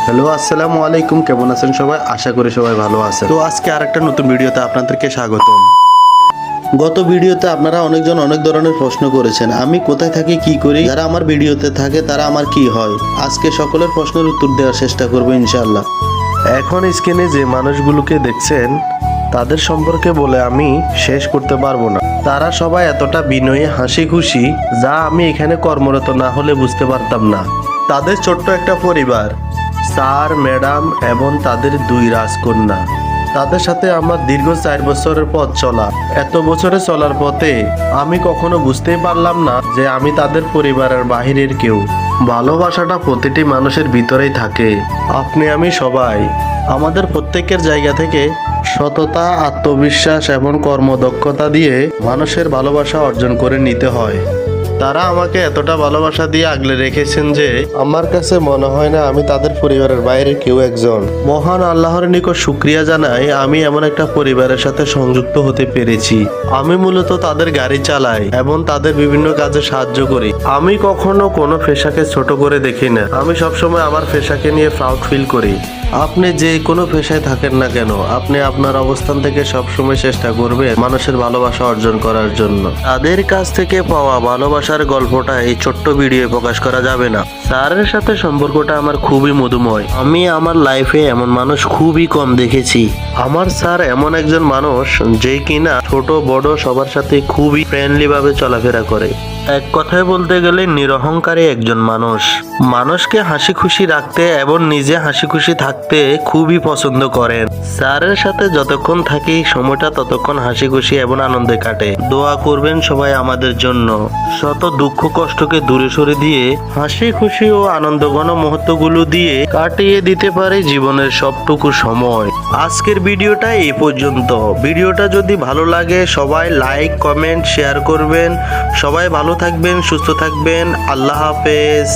Hello, আসসালামু আলাইকুম। কেমন আছেন সবাই? আশা করি সবাই ভালো আছেন। তো আজকে আরেকটা নতুন ভিডিওতে আপনাদেরকে স্বাগতম। গত ভিডিওতে আপনারা অনেকজন অনেক ধরনের প্রশ্ন করেছেন, আমি কোথায় থাকি, কি করি, যারা আমার ভিডিওতে থাকে তারা আমার কি হয়। আজকে সকলের প্রশ্নের উত্তর দেওয়ার চেষ্টা করবো ইনশাআল্লাহ। এখন স্ক্রিনে যে মানুষগুলোকে দেখছেন তাদের সম্পর্কে বলে আমি শেষ করতে পারবো না। তারা সবাই এতটা বিনয়ী, হাসি খুশি, যা আমি এখানে কর্মরত না হলে বুঝতে পারতাম না। তাদের ছোট্ট একটা পরিবার, স্যার, ম্যাডাম এবং তাদের 2 রাজকন্যা। তাদের সাথে আমার দীর্ঘ 4 বছরের পথ চলা। এত বছরে চলার পথে আমি কখনো বুঝতেই পারলাম না যে আমি তাদের পরিবারের বাহিরের কেউ। ভালোবাসাটা প্রতিটি মানুষের ভিতরেই থাকে। আপনি আমি সবাই আমাদের প্রত্যেকের জায়গা থেকে সততা, আত্মবিশ্বাস এবং কর্মদক্ষতা দিয়ে মানুষের ভালোবাসা অর্জন করে নিতে হয়। তারা আমাকে এতটা ভালোবাসা দিয়ে আগলে রেখেছেন যে আমার কাছে মনে হয় না আমি তাদের পরিবারের বাইরে কেউ একজন। মহান আল্লাহর নিকট শুকরিয়া জানাই আমি এমন একটা পরিবারের সাথে সংযুক্ত হতে পেরেছি। আমি মূলত তাদের গাড়ি চালাই এবং তাদের বিভিন্ন কাজে সাহায্য করি। আমি কখনো কোনো পেশাকে ছোট করে দেখি না। আমি সবসময় আমার পেশাকে নিয়ে প্রাউড ফিল করি। আপনি যে কোনো পেশায় থাকেন না কেন, আপনি আপনার অবস্থান থেকে সবসময় চেষ্টা করবেন মানুষের ভালোবাসা অর্জন করার জন্য। তাদের কাছ থেকে পাওয়া ভালোবাসার গল্পটা এই ছোট্ট ভিডিও প্রকাশ করা যাবে না। স্যারের সাথে সম্পর্কটা আমার খুবই মধুময়। আমি আমার লাইফে এমন মানুষ খুবই কম দেখেছি। আমার স্যার এমন একজন মানুষ যে কিনা ছোট বড় সবার সাথে খুবই ফ্রেন্ডলি ভাবে চলাফেরা করে। এক কথায় বলতে গেলে নিরহংকারী একজন মানুষ। মানুষকে হাসি খুশি রাখতে এবং নিজে হাসি খুশি থাকতে খুবই পছন্দ করেন। স্যারের সাথে যতক্ষণ থাকি সময়টা ততক্ষণ হাসি খুশি এবং আনন্দে কাটে। দোয়া করবেন সবাই আমাদের জন্য। শত দুঃখ কষ্টকে দূরে সরে দিয়ে হাসি খুশি ও আনন্দঘন মুহূর্তগুলো দিয়ে কাটিয়ে দিতে পারে জীবনের সবটুকু সময়। আজকের ভিডিওটা এই পর্যন্ত। ভিডিওটা যদি ভালো লাগে সবাই লাইক, কমেন্ট, শেয়ার করবেন। সবাই ভালো থাকবেন, সুস্থ থাকবেন। আল্লাহ হাফেজ।